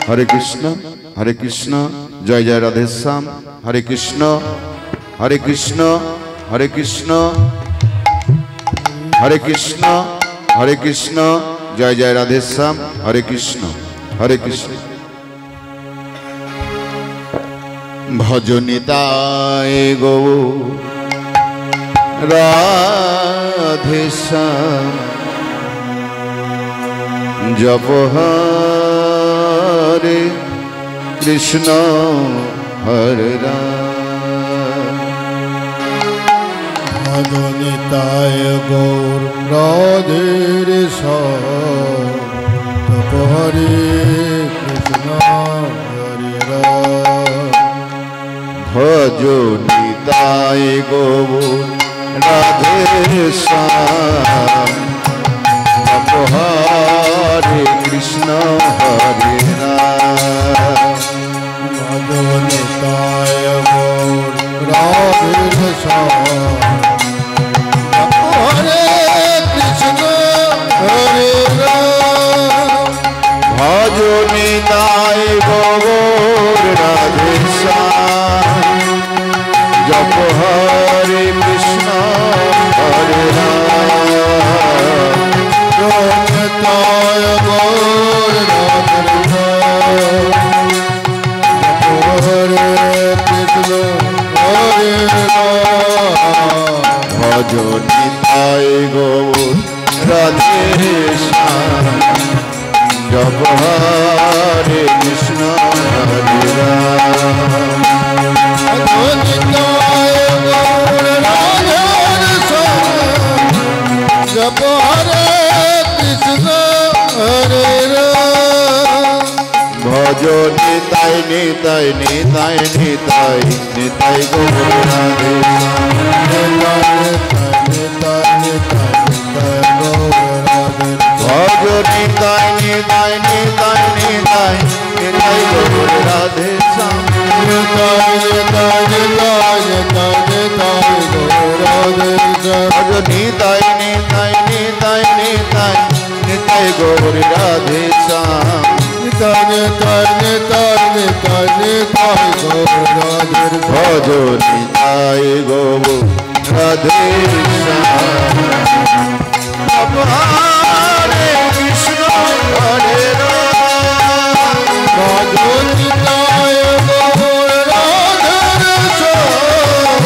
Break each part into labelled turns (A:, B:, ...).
A: हरे कृष्ण जय जय राधे श्याम हरे कृष्ण हरे कृष्ण हरे कृष्ण हरे कृष्ण हरे कृष्ण जय जय राधे श्याम हरे कृष्ण भजनिताय गो राधे श्याम जप हरे कृष्ण हरे राम
B: भजनिताय गौर राधे श्याम जप हरे कृष्ण हरे राम
A: भजनिताय गौर राधे श्याम जप हरे कृष्ण हरे राम
B: भजनिताय गौर राधे श्याम जप हरे कृष्ण हरे राम
A: भजनिताय गौर राधे श्याम जप हरे कृष्ण हरे राम
B: भजनिताय गौर राधे श्याम जप हरे कृष्ण हरे राम
A: भजनिताय गौर राधे श्याम जप हरे कृष्ण हरे राम
B: भजनिताय गौर राधे श्याम जप हरे कृष्ण हरे राम
A: भजनिताय निताय निताय निताय निताय गौर राधे भजनिताय निताय निताय निताय निताय गौर राधे श्याम भजनिताय निताय निताय निताय निताय गौर राधे श्याम भजनिताय गौर राधे श्याम जप हरे कृष्ण हरे राम
B: भजनिताय गौर राधे श्याम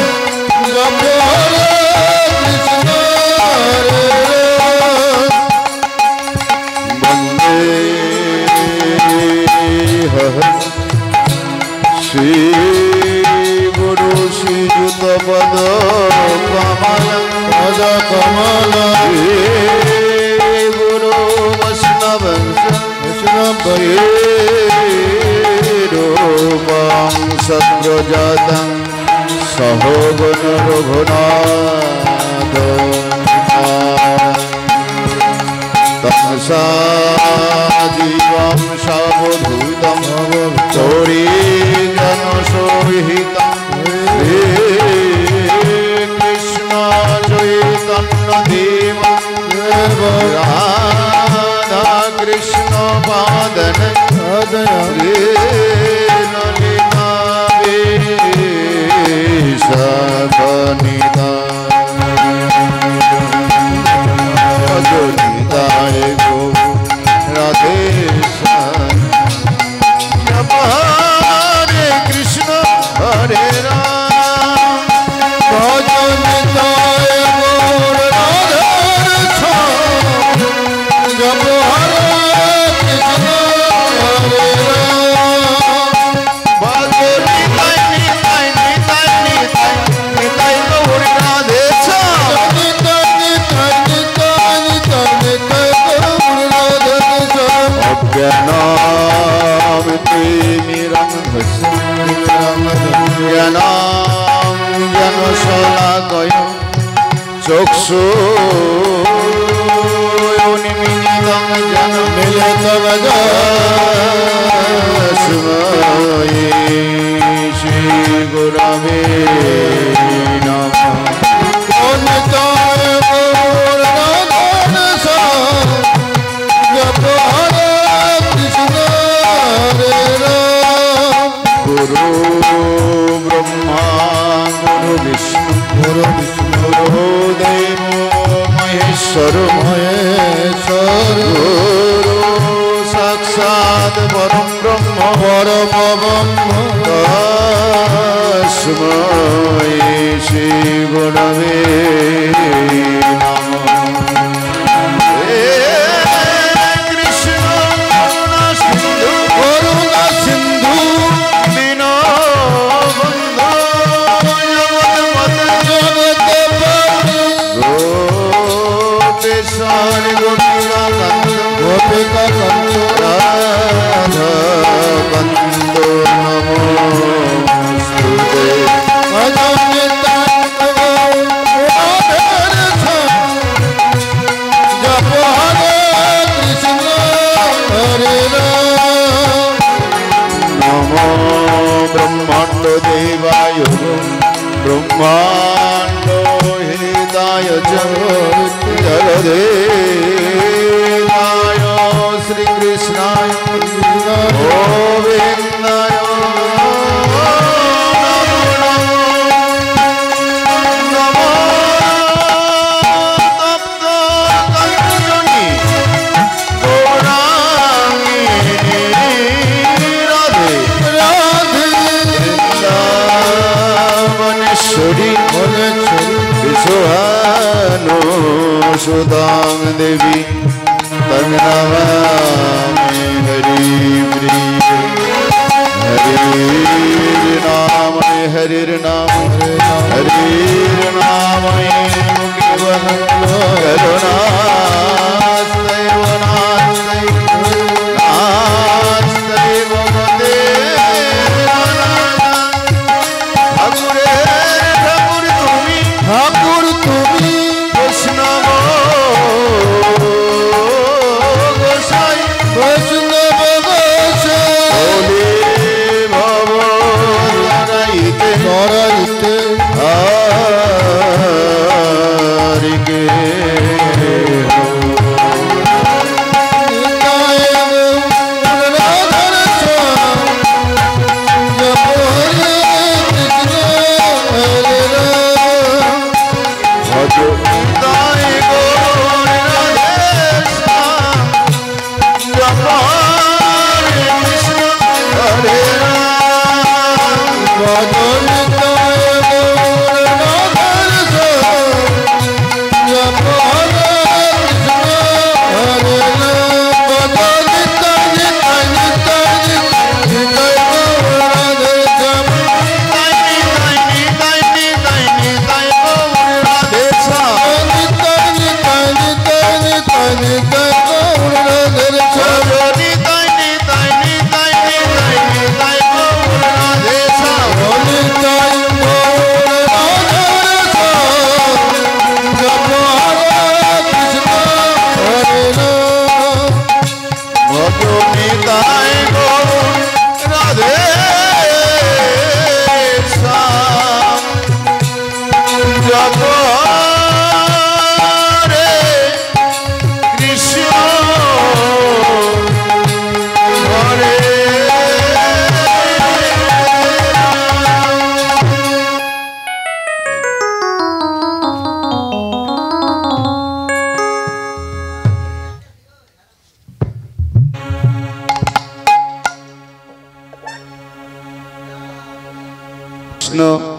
B: जप हरे कृष्ण हरे राम
A: वंदे श्री गुरु श्रीयुत पद कमल गुरु वैष्णव रूपं सद्रजातं सहोगुण रघुनाथ तमसा जीवं सावधूतं चोरी जनसोहितं कृष्ण चैतन्य देव राधा कृष्ण पादन ललिता सपनिता भजनिताय गौर राधे श्याम जप हरे कृष्ण हरे राम
B: भजनिताय गौर राधे श्याम जप हरे कृष्ण हरे राम
A: भजनिताय निताय निताय निताय निताय गौर राधे श्याम चक्षु निमित्तं जन
B: मिलितं
A: स्मये श्री गुरवे नमः
B: भजनिताय गौर राधे श्याम जप हरे कृष्ण हरे
A: साक्षात् परं ब्रह्म
B: परम ब्रह्म
A: तस्मै श्री गुरवे नमः। हे कृष्ण करुणा सिंधु दीनबंधु गोपेशान गोपिका कांत राधा कांत नमोस्तुते। नमो ब्रह्मांड देवाय ब्रह्मांड हिताय जलदेवाय श्री कृष्णाय गोविंदाय नमो तप्त कंचनी गौरांगिनी राधे वृंदावनेश्वरी विश्वानुसुतां देवी तन्नमामि हरिप्रिय। हरिर्नाम हरिर्नाम हरिर्नाम केवलं करुणास्तैव नास्तैव मते ठाकुरे ठाकुर তুমি
B: ঠাকুর তুমি
A: বৈষ্ণব গোসাই
B: বৈষ্ণব গোসাই
A: ভব লড়াইতে
B: লড়াইতে
A: হারিকে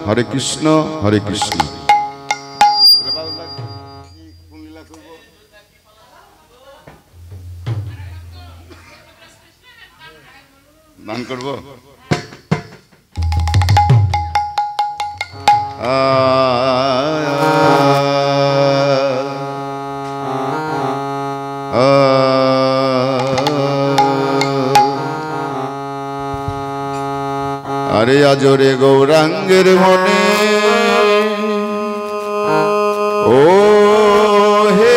A: हरे कृष्ण हरे कृष्ण। दान करब अरे आजोरे गौरांगेर मने ओ हे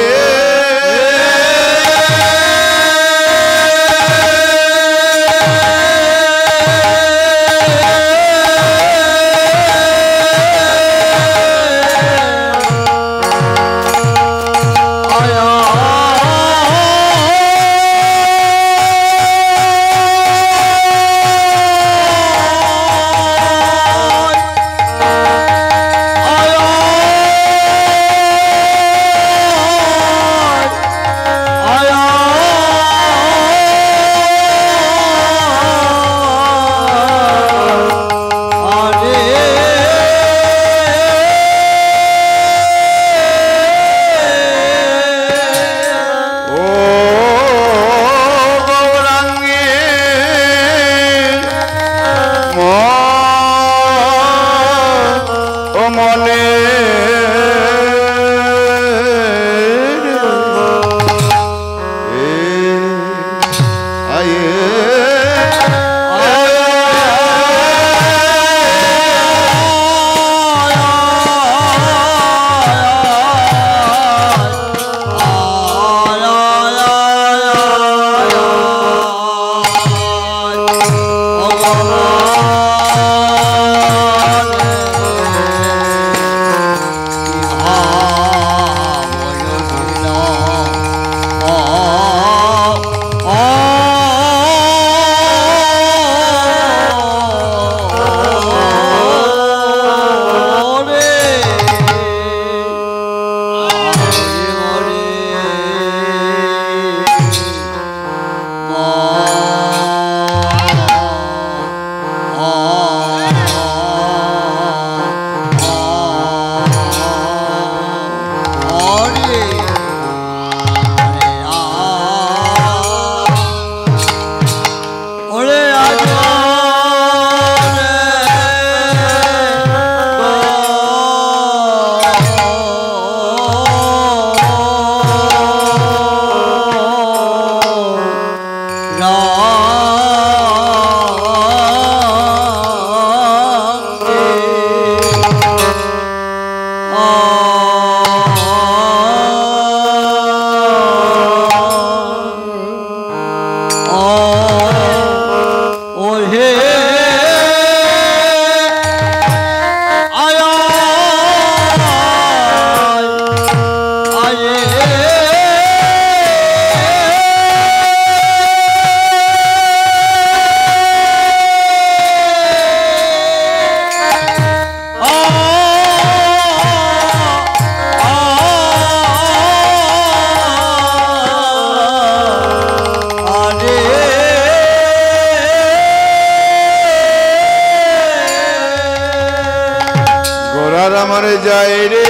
A: যায় রে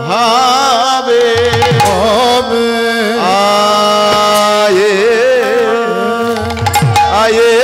A: ভাবে
B: ভাবে
A: আয়ে আয়ে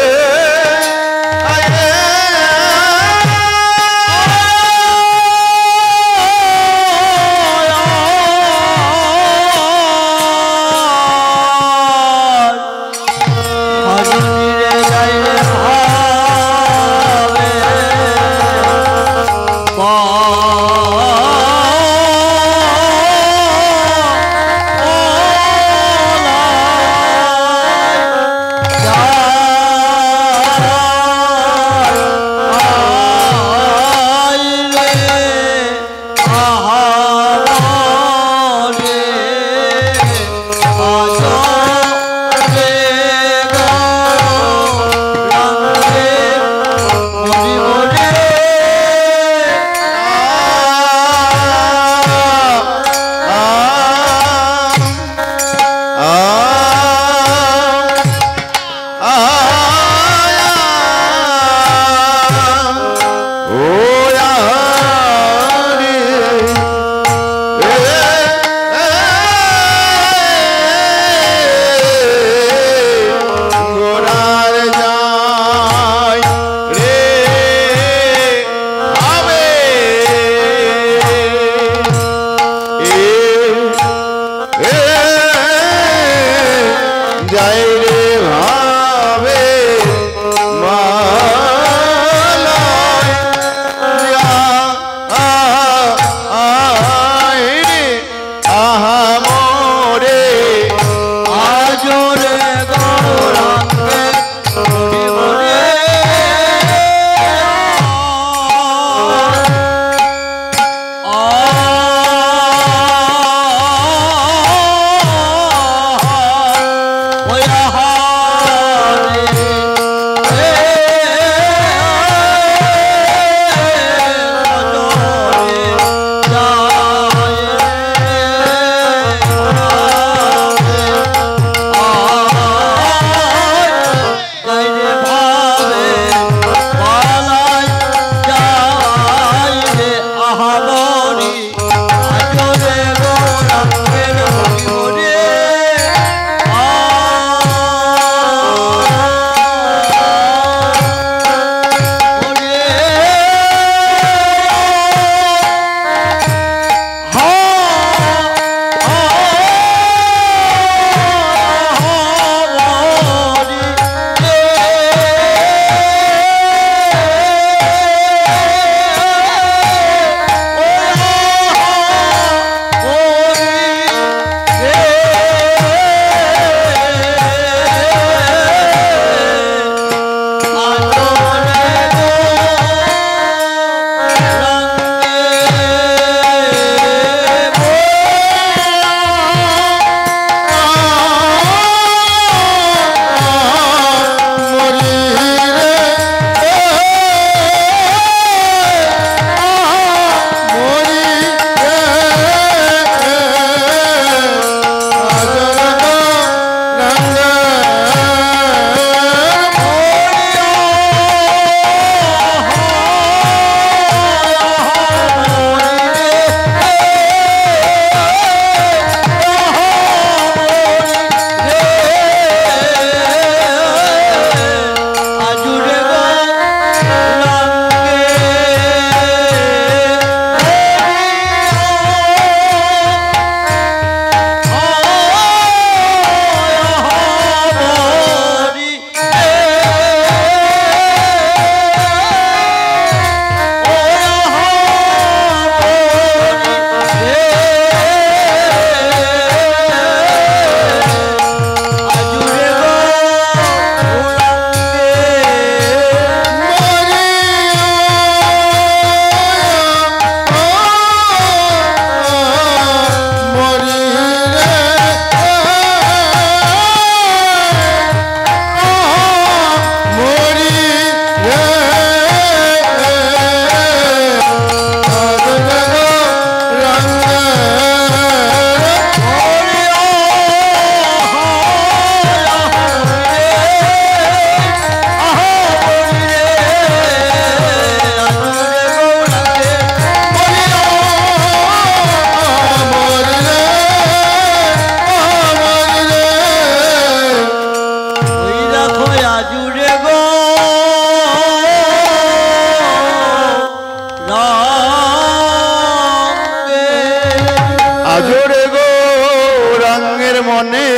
A: মনে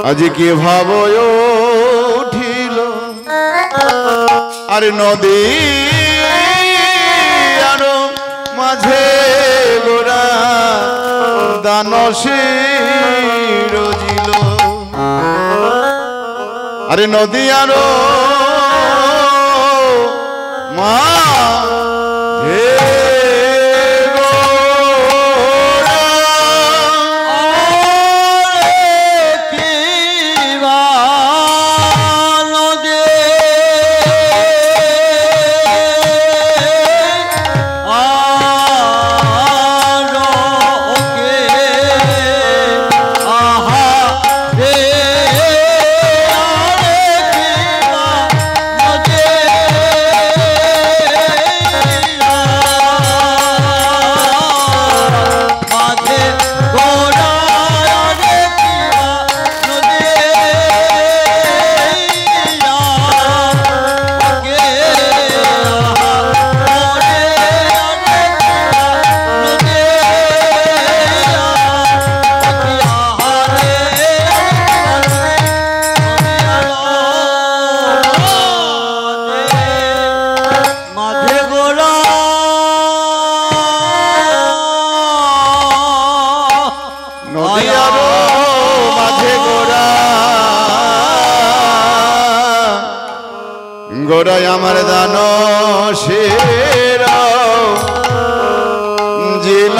A: আজ কি ভাব উঠিল আর নদী আর মাঝে গোরা দানশীর রজিল আরে নদী আর মাঝে গোড়ায় আমার দানশীর জিল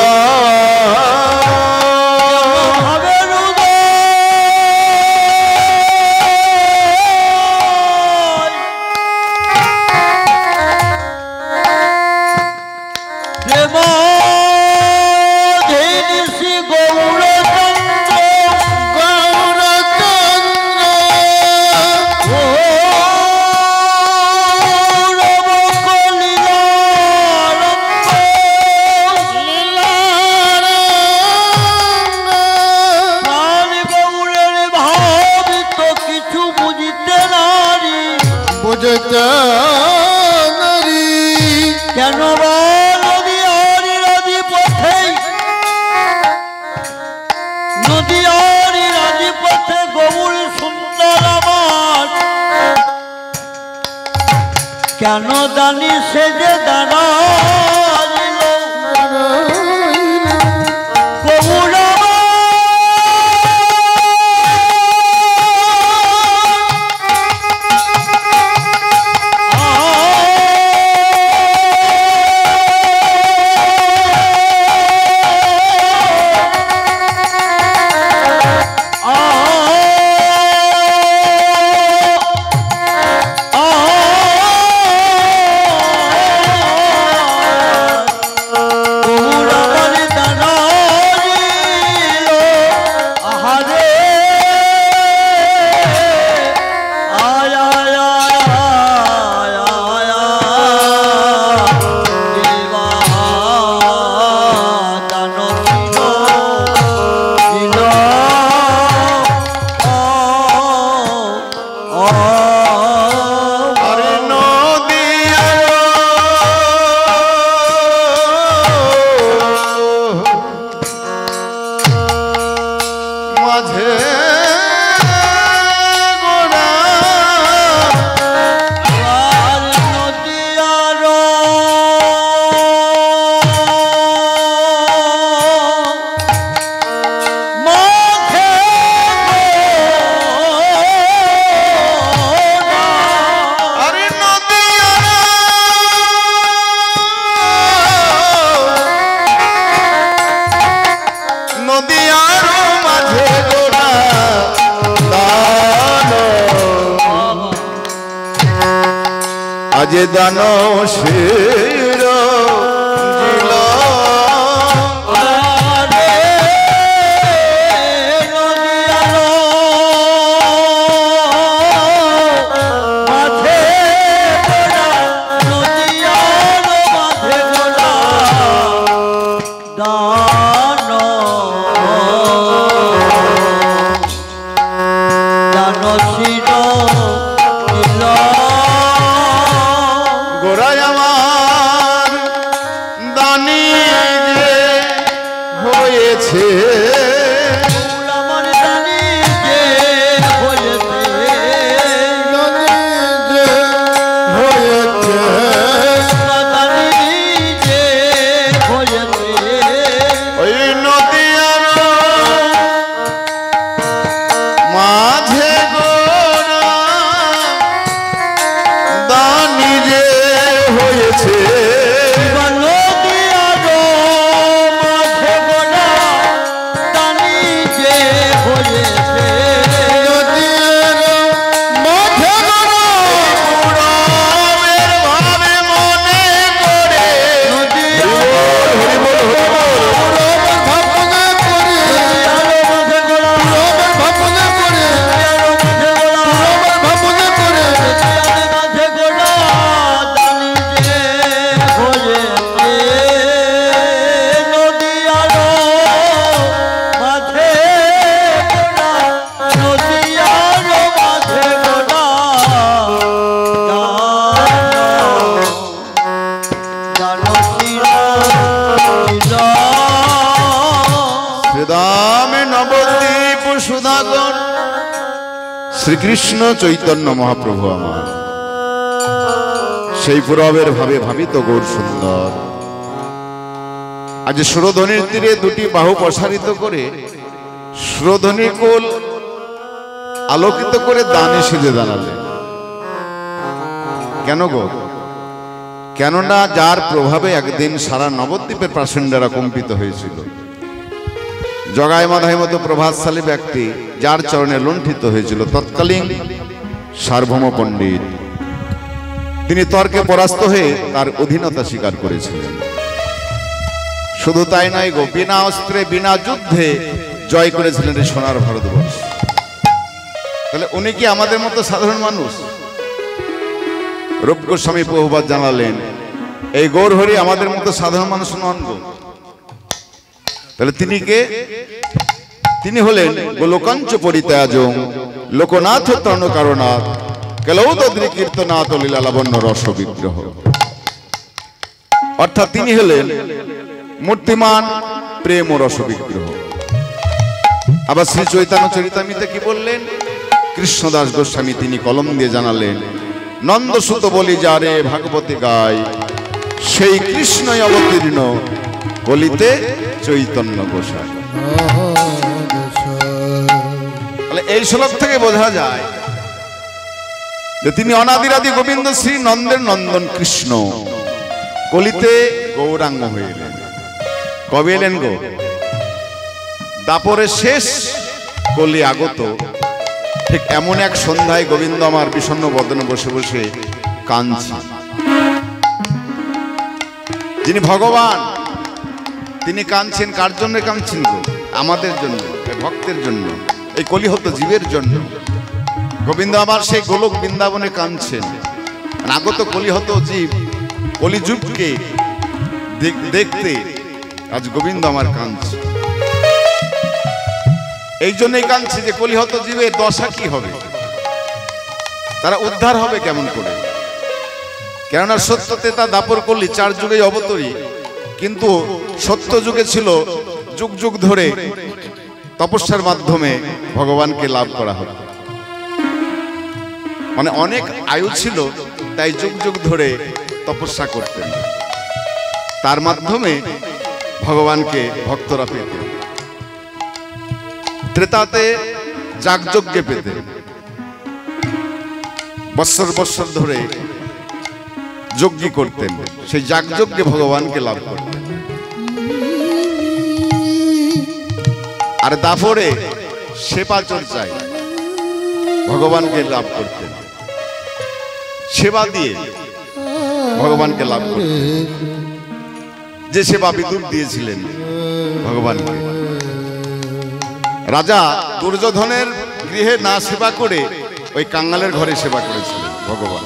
B: কেন
C: নদী রাজপথে গৌর সুন্দর আমার কেন দানি সে যে দাঁড়াইল গৌর আজ দানশীর জিল গোড়ায় আমার দানি যে হয়েছে সুধাগর
A: শ্রীকৃষ্ণ চৈতন্য মহাপ্রভু আমার, সেই পুরবের ভাবে ভাবিত গৌর সুন্দর। আজ সুরধ্বনির তীরে দুটি বাহু প্রসারিত করে সুরধ্বনি কোল আলোকিত করে দানে সেজে দাঁড়ালেন। কেন গো? কেননা যার প্রভাবে একদিন সারা নবদ্বীপের প্রাচীনরা কম্পিত হয়েছিল। জগায় মাধায় মতো প্রভাবশালী ব্যক্তি যার চরণে লুণ্ঠিত হয়েছিল তৎকালীন সার্বভৌম পণ্ডিত, তিনি তর্কে পরাস্ত হয়ে তার অধীনতা স্বীকার করেছিলেন। শুধু তাই নয় গো, বিনা অস্ত্রে বিনা যুদ্ধে জয় করেছিলেন এই সোনার ভারতবর্ষ। তাহলে উনি কি আমাদের মতো সাধারণ মানুষ? রূপ গোস্বামী প্রভুপাদ জানালেন এই গৌরহরি আমাদের মতো সাধারণ মানুষ নন গো। তাহলে তিনি কে? তিনি হলেন গোলোকাঞ্চ পরিত্যাজং লোকনাথ তর্ণ কারণাথ কেলৌদ্রি কীর্তনাথ লীলা লাবণ্য রস বিগ্রহ। অর্থাৎ তিনি হলেন মূর্তিমান প্রেম ও রস বিগ্রহ। আবার শ্রী চৈতন্য চরিতামৃতে কি বললেন? কৃষ্ণদাস গোস্বামী তিনি কলম দিয়ে জানালেন, নন্দসুত বলি যারে ভাগবতী গায়, সেই কৃষ্ণই অবতীর্ণ কলিতে চৈতন্য গোসাই। এই শ্লোক থেকে বোঝা যায় যে তিনি অনাদিরাদি গোবিন্দ শ্রী নন্দের নন্দন কৃষ্ণ কলিতে গৌরাঙ্গ হয়ে এলেন। কবে এলেন গো? দাপরের শেষ কলি আগত ঠিক এমন এক সন্ধ্যায় গোবিন্দ আমার বিষণ্ণ বদনে বসে বসে কাঁদছে। যিনি ভগবান তিনি কাঁদছেন। কার জন্য কাঁদছেন গো? আমাদের জন্য, ভক্তের জন্য, এই কলিহত জীবের জন্য। গোবিন্দ আবার সেই গোলক বৃন্দাবনে কাঁদছেন। আগত কলিহত জীব কলিযুগকে দেখতে আজ গোবিন্দ আমার কাঁদছে। এই জন্যই কাঁদছে যে কলিহত জীবের দশা কি হবে, তারা উদ্ধার হবে কেমন করে? কেননা সত্যতে তা দাপর কলি চার যুগে অবতরী, কিন্তু সত্য যুগে ছিল যুগ যুগ ধরে তপস্যার মাধ্যমে ভগবানকে লাভ করা হতো। মানে অনেক আয়ু ছিল, তাই যুগ যুগ ধরে তপস্যা করতেন, তার মাধ্যমে ভগবানকে ভক্তরা পেতেন। ত্রেতাতে যাগযজ্ঞে পেতেন, বৎসর বৎসর ধরে যজ্ঞ করতেন, সেই যাগযজ্ঞে ভগবানকে লাভ করতেন। আর দাপরে সেবা চর্চায় ভগবানকে লাভ করতেন, সেবা দিয়ে ভগবানকে লাভ করতেন। যে সেবা বিদুর দিয়েছিলেন ভগবানকে। রাজা দুর্যোধনের গৃহে না সেবা করে ওই কাঙ্গালের ঘরে সেবা করেছিলেন ভগবান,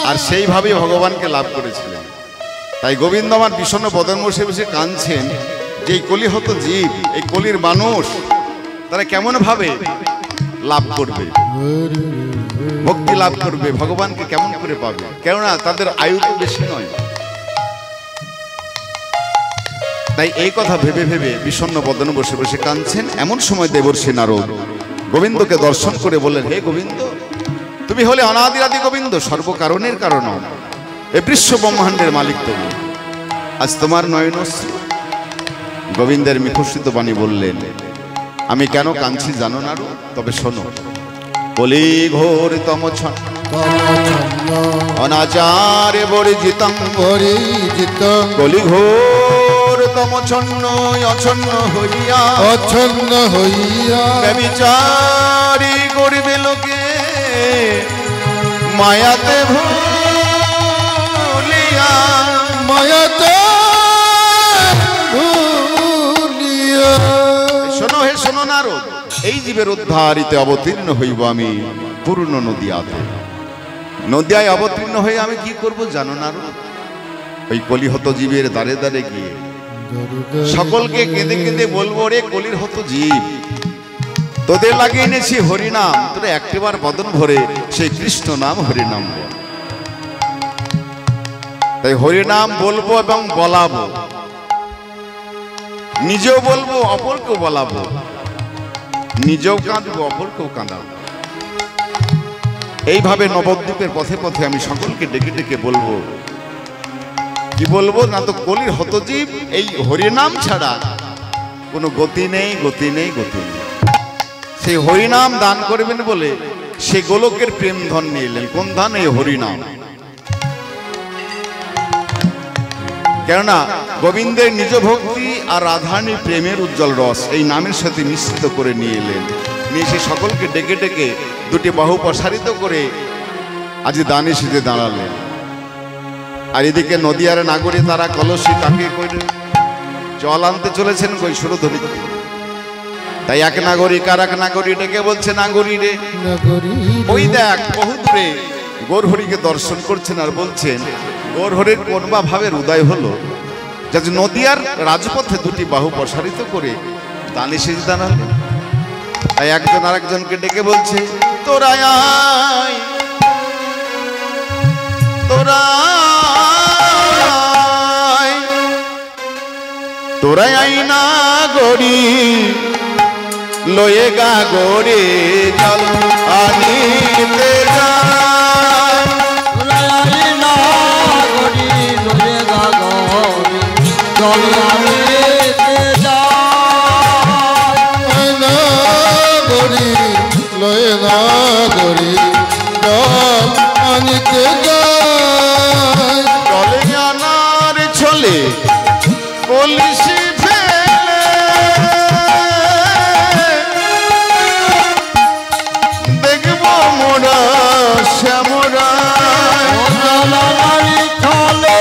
A: আর সেইভাবে ভগবানকে লাভ করেছিলেন। তাই গোবিন্দ আমার বিষণ্ণ বদন বসে বসে কাঁদছেন যে এই কলিহত জীব, এই কলির মানুষ, তারা কেমন ভাবে লাভ করবে, ভক্তি লাভ করবে, ভগবানকে কেমন করে পাবে? কেননা তাদের আয়ু তো বেশি নয়। তাই এই কথা ভেবে ভেবে বিষণ্ণ বদন বসে বসে কাঁদছেন। এমন সময় দেবর্ষি নারদ গোবিন্দকে দর্শন করে বললেন, হে গোবিন্দ, তুমি হলে অনাদিরাদি গোবিন্দ, সর্বকারণের কারণ, এ বিশ্ব ব্রহ্মাণ্ডের মালিক তুমি, আজ তোমার নয়নশ্রী। গোবিন্দের মুখস্থিত বাণী বললেন, আমি কেন কাঁদছি জানো না? তবে শোনো। কলি ঘোর তম অনাচারে বর্জিতং কলি ঘোর তম ছন্ন অছন্ন হইয়া ব্যভিচারী করিবে লোকে মায়াতে ভুলিয়া শোনো হে শোনো নারদ, এই জীবের উদ্ধারিতে অবতীর্ণ হইব আমি পূর্ণ নদিয়াতে। নদিয়ায় অবতীর্ণ হয়ে আমি কি করব জানো নারদ? ওই কলিহত জীবের দ্বারে দ্বারে গিয়ে সকলকে কেঁদে কেঁদে বলবো, রে কলির হত জীব, তোদের লাগিয়ে এনেছি হরিনাম, তোরা একটিবার বদন ভরে সেই কৃষ্ণ নাম হরিনাম বল। তাই হরিনাম বলবো এবং বলাবো, নিজেও বলবো, অপরকেও বলাবো। নিজেও কাঁদবো, অপরকেও কাঁদাবো। এইভাবে নবদ্বীপের পথে পথে আমি সকলকে ডেকে ডেকে বলবো। কি বলবো না, তো কলির হতজীব এই হরিনাম ছাড়া কোনো গতি নেই, গতি নেই, গতি নেই। সেই হরিনাম দান করবেন বলে সে গোলকের প্রেম ধন নিয়ে এলেন। কোন ধন? এই হরিনাম। কেননা গোবিন্দের নিজ ভক্তি আর রাধারানীর প্রেমের উজ্জ্বল রস এই নামের সাথে মিশ্রিত করে নিয়ে এলেন। নিয়ে সে সকলকে ডেকে ডেকে দুটি বাহু প্রসারিত করে আজ দানে সেজে দাঁড়ালেন। আর এদিকে নদিয়ার নাগরী তারা কলসি কাকে করে জল আনতে চলেছেন কৈশোরধ্বনি। তাই এক নাগরিক আর এক নাগরী ডেকে বলছে, নাগরী রে, ওই দেখ বহু দূরে গৌরহরিকে দর্শন করছেন আর বলছেন গৌরহরির কোন বা ভাবের উদয় হলো যে নদিয়ার রাজপথে দুটি বাহু প্রসারিত করে দানে সেজে দাঁড়ালেন। তাই একজন আর একজনকে ডেকে বলছে, তোরা আয়, তোরা আয়, তোরা আই না গড়ি লয়ে গা গড়ে জল আনিতে যায়।
C: রাই না গড়ি লয়ে গা গড়ি জল আনিতে যায়।
B: না গরি লয়ে না গরি জল আনিতে যায়।
A: জলে আনার ছলে কলসি ফেলে দেখব মোরা শ্যামরা।
C: জলানারি ছলে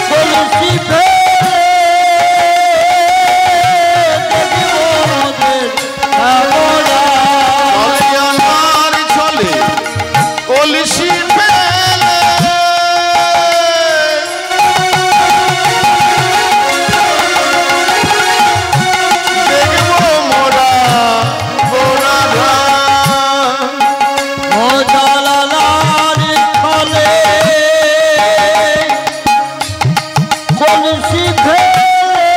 C: কলসি ফেলে দেখিব মোদের শ্যামরা।
A: জলে আনার ছলে কলসি ফেলে দেখব মোরা গোরা ধাম।
C: ও জলানারি ছলে কলসি ফেলে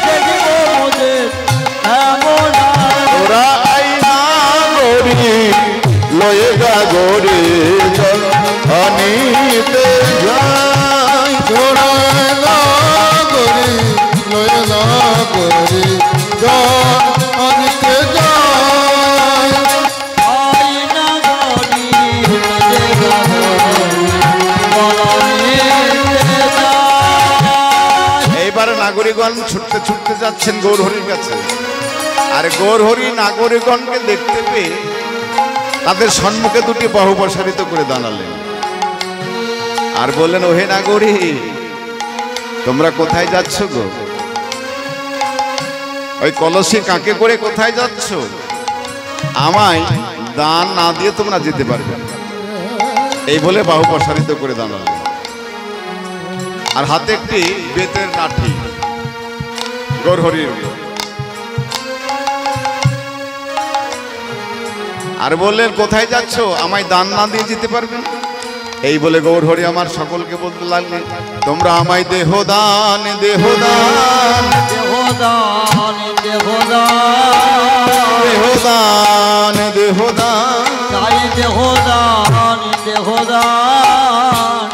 C: দেখিব মোদের শ্যামরা।
A: তোরা আইনা গড়ি লয়ে গা গড়ে জল আনিতে যায়।
B: তোরা না গরি লয়ে না গরি জল আনিতে যায়।
C: আইনা গড়ি লয়ে গা গড়ি জল আনিতে যায়।
A: এইবারে নাগরিকগণ ছুটতে ছুটতে যাচ্ছেন গৌরহরির কাছে। আর গৌরহরি নাগরিকগণকে দেখতে পেয়ে তাদের সম্মুখে দুটি বাহু প্রসারিত করে দাঁড়ালেন আর বললেন, ওহে নাগরী, তোমরা কোথায় যাচ্ছ গো? ওই কলসি কাকে করে কোথায় যাচ্ছ? আমায় দান না দিয়ে তোমরা যেতে পারবে না। এই বলে বাহু প্রসারিত করে দাঁড়ালেন আর হাতে একটি বেতের লাঠি গৌরহরির। আর বললেন, কোথায় যাচ্ছ? আমায় দান না দিয়ে যেতে পারবে না। এই বলে গৌরহরি আমার সকলকে বলতে লাগলেন, তোমরা আমায় দেহ দান, দেহ দান,
C: দেহদান দেহদান
A: দেহ দান, দেহ দান।
C: তাই দেহদান দেহদান।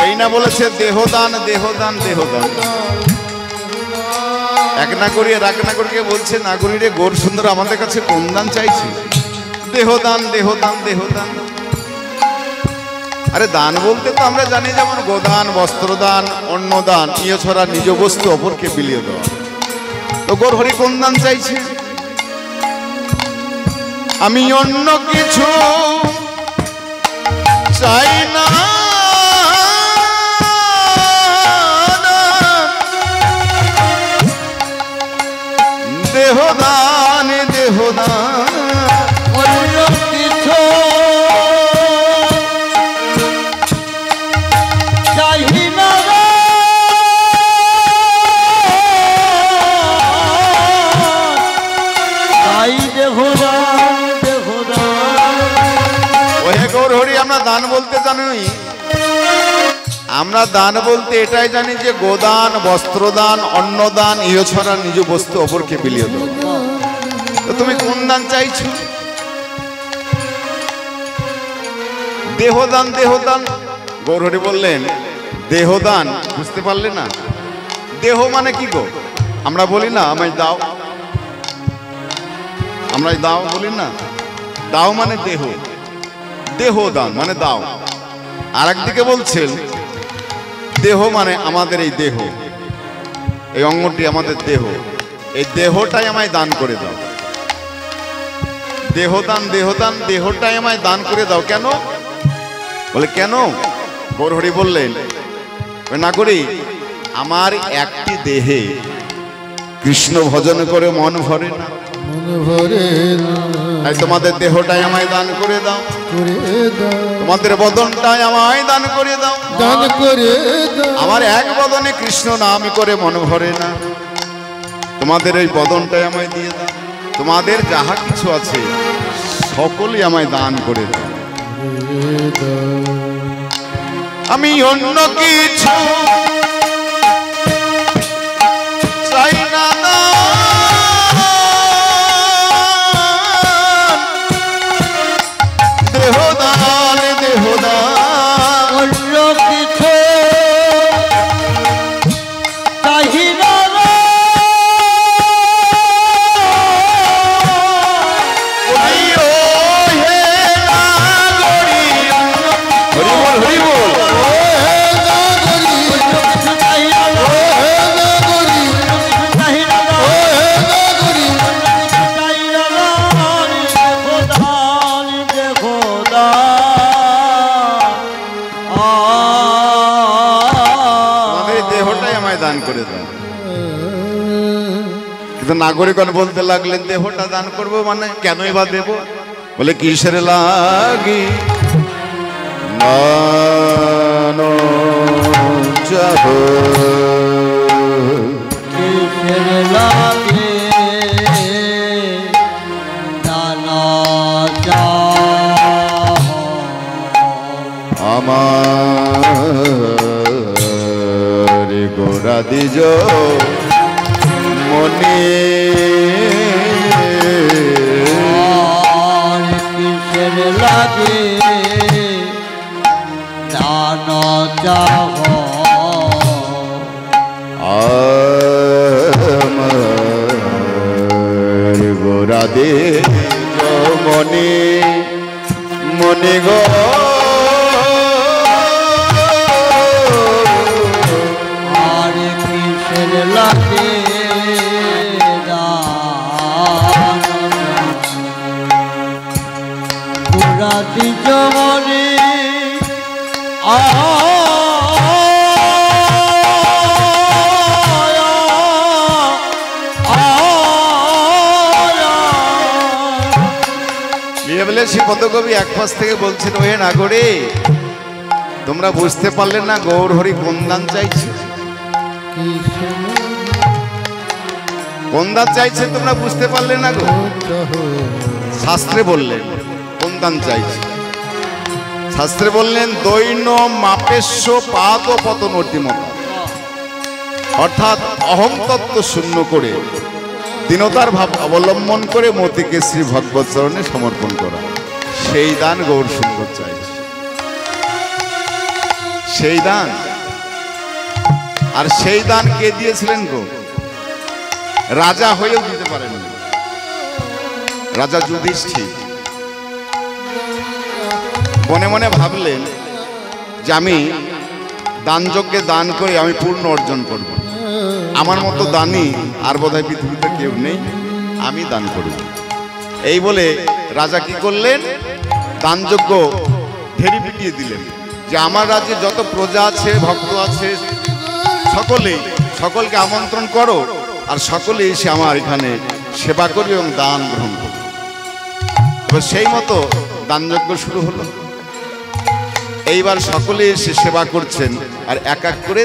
A: এই না বলেছে দেহ দান, দেহ দান, দেহ দান। এক নাগরী আর এক নাগরীকে বলছে, নাগরী রে, গৌর সুন্দর আমাদের কাছে কোন দান চাইছে? দেহ দান, দেহ দান, দেহ দান। আরে দান বলতে তো আমরা জানি যেমন গোদান, বস্ত্রদান, অন্নদান, ইয়ে ছড়া নিজ বস্তু অপরকে বিলিয়ে দেওয়া। তো গৌরহরি কোন দান চাইছে? আমি অন্য কিছু চাই না, দেহদান, দেহদান।
C: অন্য কিছু চাহি না রে। তাই দেহদান দেহদান।
A: ওহে গৌরহরি, আমরা দান বলতে জানি, আমরা দান বলতে এটাই জানি যে গোদান, বস্ত্রদান, অন্নদান, ইহ ছাড়া নিজ বস্তু অপরকে বিলিয়ে দেবো। তো তুমি কোন দান চাইছো? দেহদান। দেহদান গৌরহরি বললেন দেহদান, বুঝতে পারলে না? দেহ মানে কি গো? আমরা বলি না আমায় দাও, আমরা দাও বলি না? দাও মানে দেহ, দেহদান মানে দাও। আর একদিকে বলছেন দেহ মানে আমাদের এই দেহ, এই অঙ্গটি আমাদের দেহ, এই দেহটাই আমায় দান করে দাও। দেহদান, দেহদান, দেহটাই আমায় দান করে দাও। কেন? বলে কেন? গৌরহরি বললেন না করি, আমার একটি দেহে কৃষ্ণ ভজন করে মন ভরে না, তাই তোমাদের দেহটাই আমায় দান করে দাও, তোমাদের বদনটাই আমায় দান করে দাও। আমার এক বদনে কৃষ্ণ নাম করে মন ভরে না, তোমাদের এই বদনটাই আমায় দিয়ে দাও। তোমাদের যাহা কিছু আছে সকলই আমায় দান করে দাও। আমি অন্য কিছু চাই না, দেহদান, দেহদান।
C: অন্য কিছু চাহি না রে।
A: কিন্তু নাগরিকগণ বলতে লাগলেন দেহটা দান করবো মানে কেনই বা দেব? বলে কিসের লাগি
C: কিসের লাগে নানা চাহ
A: আমার গোরা দিজ মনে,
C: কিসের লাগে নানা চাহ
A: আমার গোরা দিজ মনে, মনে গো
C: আর কিসের লাগে পুরাতি জমনে
A: পদকবি এক পাশ থেকে বলছেন ওহে নাগরে, তোমরা বুঝতে পারলে না গৌরহরি কোন দান চাইছে? কোন দান চাইছে তোমরা বুঝতে পারলে না গো? শাস্ত্রে বললেন কোন দান চাইছে। শাস্ত্রে বললেন দৈন মাপেশ্ব পাদ পতন অর্তিমত, অর্থাৎ অহং তত্ত্ব শূন্য করে দীনতার ভাব অবলম্বন করে মতিকে শ্রী ভগবত চরণে সমর্পণ করা, সেই দান গৌর সুন্দর চাইছে, সেই দান। আর সেই দান কে দিয়েছিলেন গো? রাজা হয়েও দিতে পারেন, রাজা যুধিষ্ঠির মনে মনে ভাবলেন যে আমি দান যজ্ঞে দান করে আমি পূর্ণ অর্জন করব, আমার মতো দানি আর বোধহয় পৃথিবীতে কেউ নেই, আমি দান করব। এই বলে রাজা কি করলেন? দানযজ্ঞ ঢেরি পিটিয়ে দিলেন যে আমার রাজ্যে যত প্রজা আছে, ভক্ত আছে, সকলকে আমন্ত্রণ করো, আর সকলে এসে আমার এখানে সেবা করবে এবং দান গ্রহণ করবে। সেই মতো দানযজ্ঞ শুরু হলো। এইবার সকলে এসে সেবা করছেন আর এক এক করে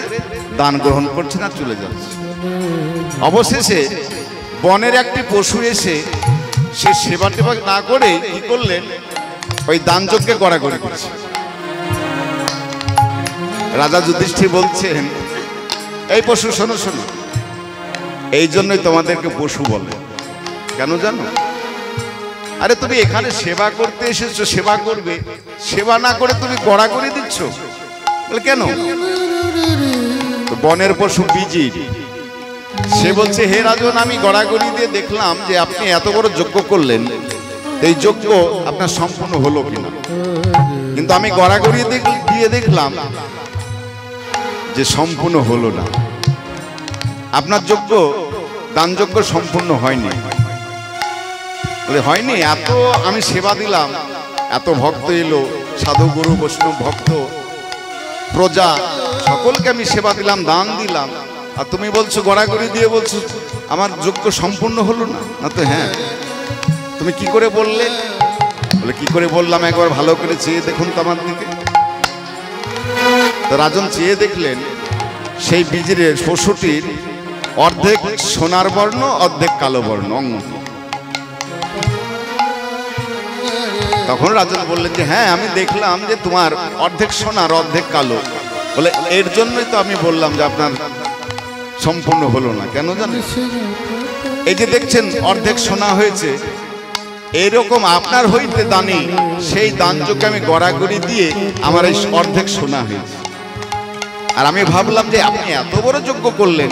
A: দান গ্রহণ করছেন আর চলে যাচ্ছে। অবশেষে বনের একটি পশু এসে সে সেবা টেবা না করে কি করলেন? ওই দানযজ্ঞে গড়াগড়ি করছে। রাজা যুধিষ্ঠির বলছেন, এই পশু শোনো শোনো, এই জন্যই তোমাদেরকে পশু বলে। কেন জানো? আরে তুমি এখানে সেবা করতে এসেছো, সেবা করবে, সেবা না করে তুমি গড়াগড়ি দিচ্ছ। বলে কেন? বনের পশু বিজির, সে বলছে, হে রাজন, আমি গড়াগড়ি দিয়ে দেখলাম যে আপনি এত বড় যজ্ঞ করলেন, এই যজ্ঞ আপনার সম্পূর্ণ হলো কিনা। কিন্তু আমি গড়াগড়ি দিয়ে দেখলাম যে সম্পূর্ণ হলো না, আপনার যজ্ঞ, দানযজ্ঞ সম্পূর্ণ হয়নি। বলে হয়নি? এত আমি সেবা দিলাম, এত ভক্ত এলো, সাধু গুরু বৈষ্ণব ভক্ত প্রজা সকলকে আমি সেবা দিলাম, দান দিলাম, আর তুমি বলছো গড়াগড়ি দিয়ে বলছো আমার যজ্ঞ সম্পূর্ণ হলো না। না তো হ্যাঁ, তুমি কি করে বললে? বলে কি করে বললাম, একবার ভালো করে চেয়ে দেখুন তো আমার দিকে। তো রাজন চেয়ে দেখলেন সেই বীজের পশুটির অর্ধেক সোনার বর্ণ, অর্ধেক কালো বর্ণ অঙ্গ। তখন রাজন বললেন যে হ্যাঁ, আমি দেখলাম যে তোমার অর্ধেক সোনার অর্ধেক কালো। বলে এর জন্যই তো আমি বললাম যে আপনার সম্পূর্ণ হলো না। কেন জানেন? এই যে দেখছেন অর্ধেক সোনা হয়েছে, এইরকম আপনার হইতে দানি, সেই দানযোগ্যে আমি গড়াগড়ি দিয়ে আমার এই অর্ধেক সোনা হয়েছে। আর আমি ভাবলাম যে আপনি এত বড় যজ্ঞ করলেন,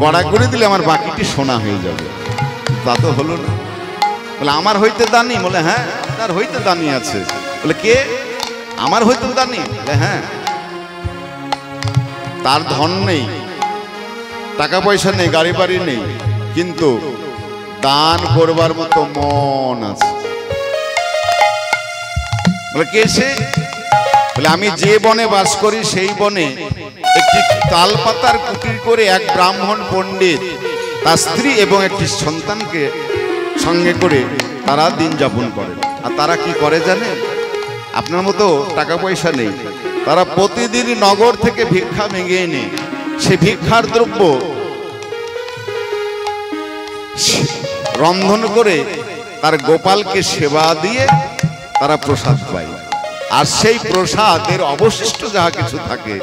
A: গড়াগড়ি দিলে আমার বাকিটি সোনা হয়ে যাবে, তা তো হলো না। বলে আমার হইতে দানি? বলে হ্যাঁ, আপনার হইতে দানি আছে। বলে কে? আমার হইতে দানি? বলে হ্যাঁ। তার ধন নেই, টাকা পয়সা নেই, গাড়ি বাড়ি নেই, কিন্তু দান করবার মতো মন আছে। বলে কে সে? বলে আমি যে বনে বাস করি সেই বনে একটি তাল পাতার কুটির করে এক ব্রাহ্মণ পণ্ডিত তার স্ত্রী এবং একটি সন্তানকে সঙ্গে করে তারা দিন যাপন করে। আর তারা কি করে জানেন? আপনার মতো টাকা পয়সা নেই, তারা প্রতিদিন নগর থেকে ভিক্ষা ভেঙে এনে সে ভিক্ষার দ্রব্য রন্ধন করে তার গোপালকে সেবা দিয়ে তারা প্রসাদ পায়। আর সেই প্রসাদের অবশিষ্ট যাহা কিছু থাকে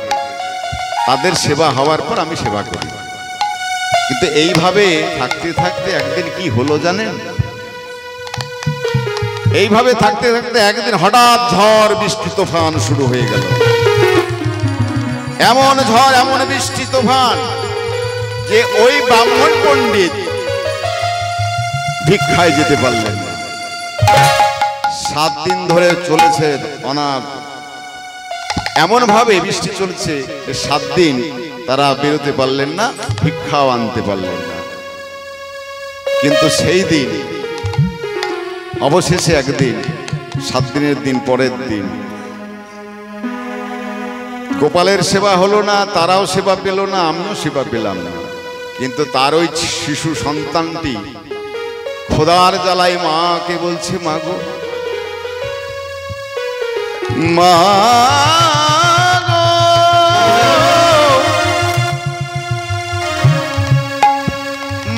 A: তাদের সেবা হওয়ার পর আমি সেবা করি। কিন্তু এইভাবে থাকতে থাকতে একদিন কি হলো জানেন? এইভাবে থাকতে থাকতে একদিন হঠাৎ ঝড় বৃষ্টি তুফান শুরু হয়ে গেল। এমন ঝড়, এমন বৃষ্টি তুফান যে ওই ব্রাহ্মণ পণ্ডিত ভিক্ষায় যেতে পারলেন না। 7 দিন ধরে চলেছে অনাথ, এমন ভাবে বৃষ্টি চলছে যে 7 দিন তারা বেরোতে পারলেন না, ভিক্ষাও আনতে পারলেন না। কিন্তু সেই দিন অবশেষে একদিন, 7 দিনের দিন পরের দিন, গোপালের সেবা হলো না, তারাও সেবা পেল না, আমিও সেবা পেলাম না। কিন্তু তার ওই শিশু সন্তানটি খোদার জ্বালায় মাকে বলছে, মা গো, মা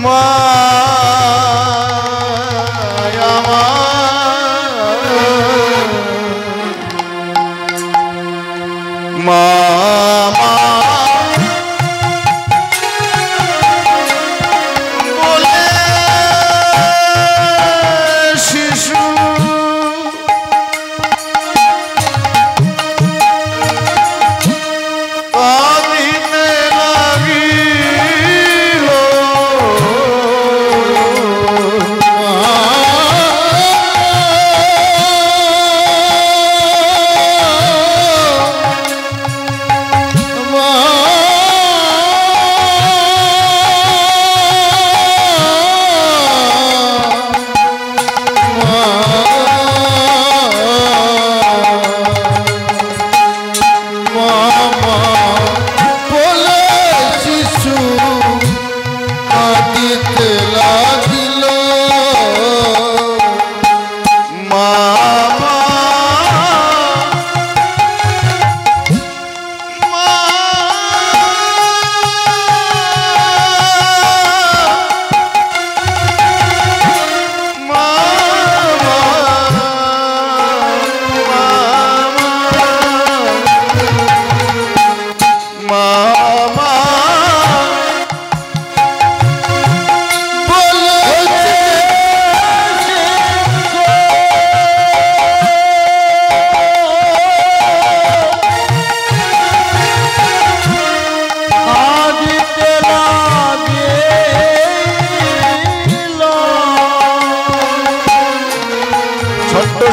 A: মা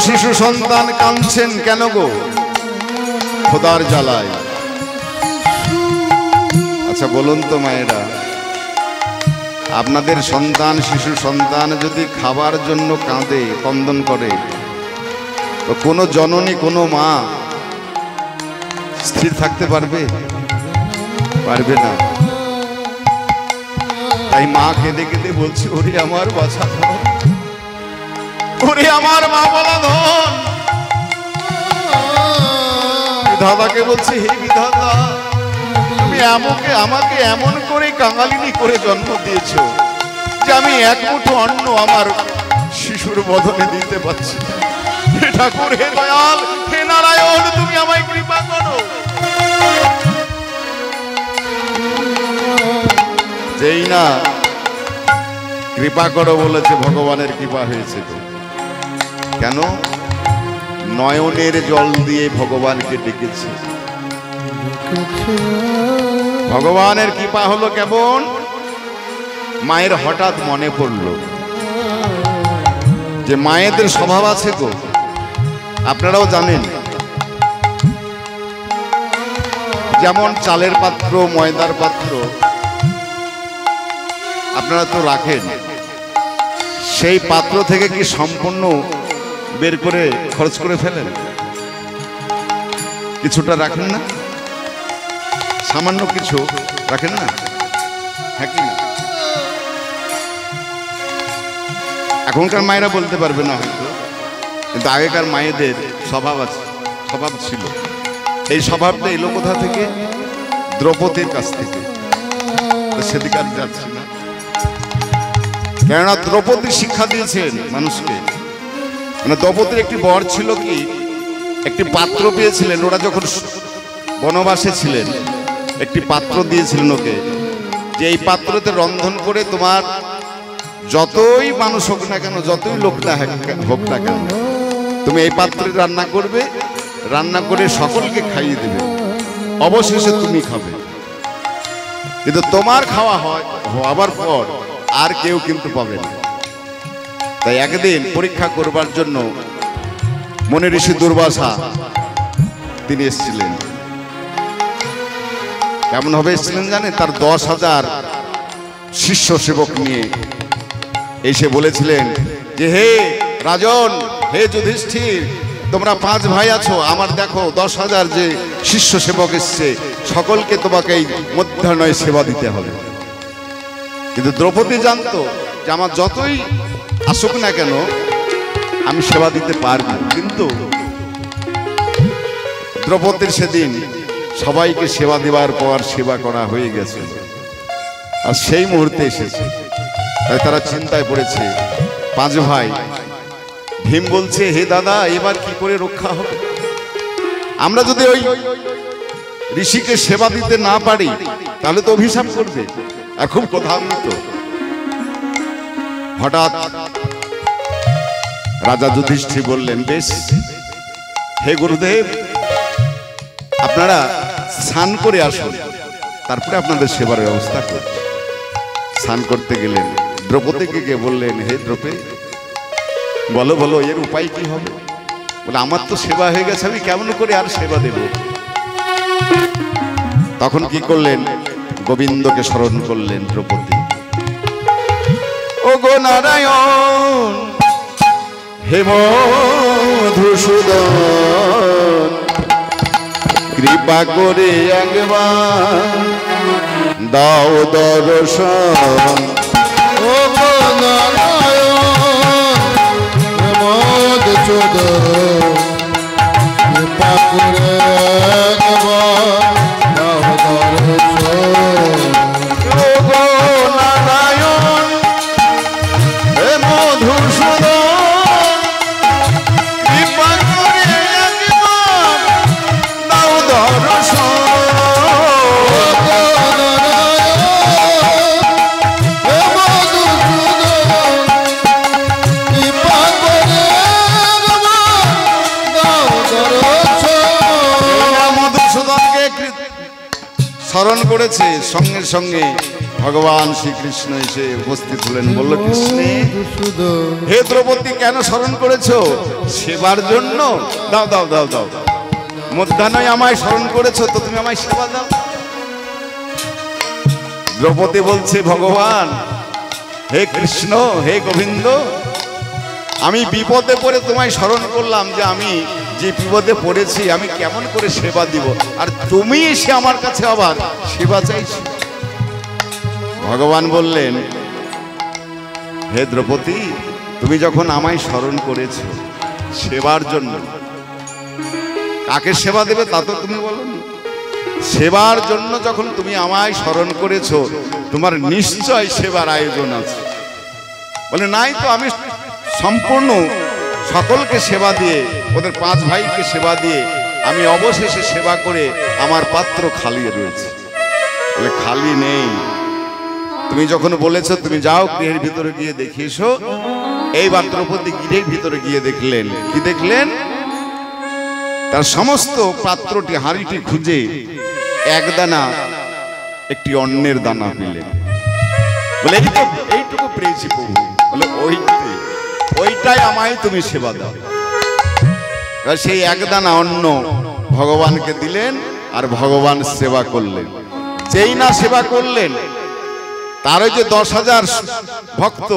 A: শিশু সন্তান কাঁদছেন কেন গো খোদার জ্বালায়? আচ্ছা বলুন তো মায়েরা, আপনাদের সন্তান শিশু সন্তান যদি খাবার জন্য কাঁদে ক্রন্দন করে, তো কোনো জননী কোনো মা স্থির থাকতে পারবে? পারবে না। তাই মা কেঁদে কেঁদে বলছে, ওরে আমার বাছা ধন, ওরে আমার মা বলা ধন। বিধাতাকে বলছে, হে বিধাতা, তুমি আমাকে এমন করে কাঙালিনী করে জন্ম দিয়েছ যে আমি এক মুঠো অন্ন আমার শিশুর বদনে দিতে পারছি। হে ঠাকুর, হে দয়াল, হে নারায়ণ, তুমি আমায় কৃপা করো। যেই না কৃপা করো বলেছে, ভগবানের কৃপা হয়েছে। কেন? নয়নের জল দিয়ে ভগবানকে ডেকেছে। ভগবানের কৃপা হলো কেমন? মায়ের হঠাৎ মনে পড়ল যে মায়েদের স্বভাব আছে গো, আপনারাও জানেন, যেমন চালের পাত্র ময়দার পাত্র আপনারা তো রাখেন, সেই পাত্র থেকে কি সম্পূর্ণ বের করে খরচ করে ফেলেন? কিছুটা রাখেন না? সামান্য কিছু রাখেন না? হ্যাঁ কি না? এখনকার মায়েরা বলতে পারবে না হয়তো, কিন্তু আগেকার মায়েদের স্বভাব আছে, স্বভাব ছিল। এই স্বভাবটা এলো কোথা থেকে? দ্রৌপদীর কাছ থেকে। সেদিকে আর যাচ্ছি না, কেননা দ্রৌপদী শিক্ষা দিয়েছেন মানুষকে। মানে দ্রৌপদীর একটি বর ছিল কি, একটি পাত্র পেয়েছিলেন। ওরা যখন বনবাসে ছিলেন, একটি পাত্র দিয়েছিলেন ওকে, যে এই পাত্রতে রন্ধন করে তোমার যতই মানুষ হোক না কেন, যতই লোক না হোক না কেন, তুমি এই পাত্রে রান্না করবে, রান্না করে সকলকে খাইয়ে দেবে, অবশেষে তুমি খাবে। কিন্তু তোমার খাওয়া হওয়ার পর আর কেউ কিন্তু পাবে না। তাই একদিন পরীক্ষা করবার জন্য মনি ঋষি দুর্বাসা তিনি এসেছিলেন। কেমন হবে এসেছিলেন জানেন? তার 10,000 শিষ্য সেবক নিয়ে এসে বলেছিলেন যে, হে রাজন, হে যুধিষ্ঠির, তোমরা 5 ভাই আছো, আমার দেখো 10,000 যে শিষ্য সেবক এসছে, সকলকে তোমাকে এই মধ্যাহ্নয় সেবা দিতে হবে। কিন্তু দ্রৌপদী জানতো যে আমার যতই আসুক না কেন আমি সেবা দিতে পারবো। কিন্তু দ্রৌপদীর সেদিন সবাইকে সেবা দেওয়ার পর সেবা করা হয়ে গেছে, আর সেই মুহূর্তে এসেছে। তাই তারা চিন্তায় পড়েছে 5 ভাই। ভীম বলছে, হে দাদা, এবার কি করে রক্ষা হবে? আমরা যদি ওই ঋষিকে সেবা দিতে না পারি তাহলে তো অভিশাপ করবে, আর খুব ক্রোধান্বিত। হঠাৎ রাজা যুধিষ্ঠির বললেন, বেশ, হে গুরুদেব, আপনারা স্নান করে আসুন, তারপরে আপনাদের সেবার ব্যবস্থা করছি। স্নান করতে গেলেন, দ্রৌপদীকে গিয়ে বললেন, হে দ্রৌপদী, বলো বলো, এর উপায় কি হবে? বলে, আমার তো সেবা হয়ে গেছে, আমি কেমন করে আর সেবা দেব? তখন কি করলেন? গোবিন্দকে স্মরণ করলেন দ্রৌপদী। ও গো নারায়ণ, হে মধুসূদন, কৃপা করে একবার দাও দর্শন।
B: ও গো নারায়ণ, হে মধুসূদন, কৃপা করে একবার দাও দর্শন।
A: ও গো নারায়ণ, হে মধুসূদন, কৃপা করে একবার দাও দর্শন।
B: হে মধুসূদন, কৃপা করে একবার
A: সঙ্গে সঙ্গে ভগবান শ্রীকৃষ্ণ এসে উপস্থিত হলেন, বলল, কৃষ্ণে, হে দ্রৌপদী, কেন স্মরণ করেছো? সেবার জন্য। দাও দাও দাও দাও, মধ্যাহ্নে আমায় স্মরণ করেছো, তো তুমি আমায় সেবা দাও। দ্রৌপদী বলছে, ভগবান, হে কৃষ্ণ, হে গোবিন্দ, আমি বিপদে পড়ে তোমায় স্মরণ করলাম, যে আমি যে বিপদে পড়েছি আমি কেমন করে সেবা দিব, আর তুমি এসে আমার কাছে আবার সেবা চাইছো। ভগবান বললেন, হে দ্রৌপদী, তুমি যখন আমায় স্মরণ করেছো সেবার জন্য, কাকে সেবা দেবে তা তো তুমি বলোনি, সেবার জন্য যখন তুমি আমায় স্মরণ করেছো, তোমার নিশ্চয় সেবার আয়োজন আছে। বলে, নাই তো, আমি সম্পূর্ণ সকলকে সেবা দিয়ে, ওদের 5 ভাইকে সেবা দিয়ে আমি অবশেষে সেবা করে আমার পাত্র খালি রয়েছে। বলে, খালি নেই, তুমি যখন বলেছো তুমি যাও গৃহের ভিতরে গিয়ে দেখে এসো। এইবার দ্রৌপদী গৃহের ভিতরে গিয়ে দেখলেন, কি দেখলেন? তার সমস্ত পাত্রটি, হাঁড়িটি খুঁজে একদানা একটি অন্নের দানা পেলেন। বলে, এইটুকু পেয়েছি প্রভু। বলে, ওইটাই আমায় তুমি সেবা দাও। সেই একদানা অন্ন ভগবানকে দিলেন, আর ভগবান সেবা করলেন। যেই না সেবা করলেন, তার ওই যে 10,000 ভক্ত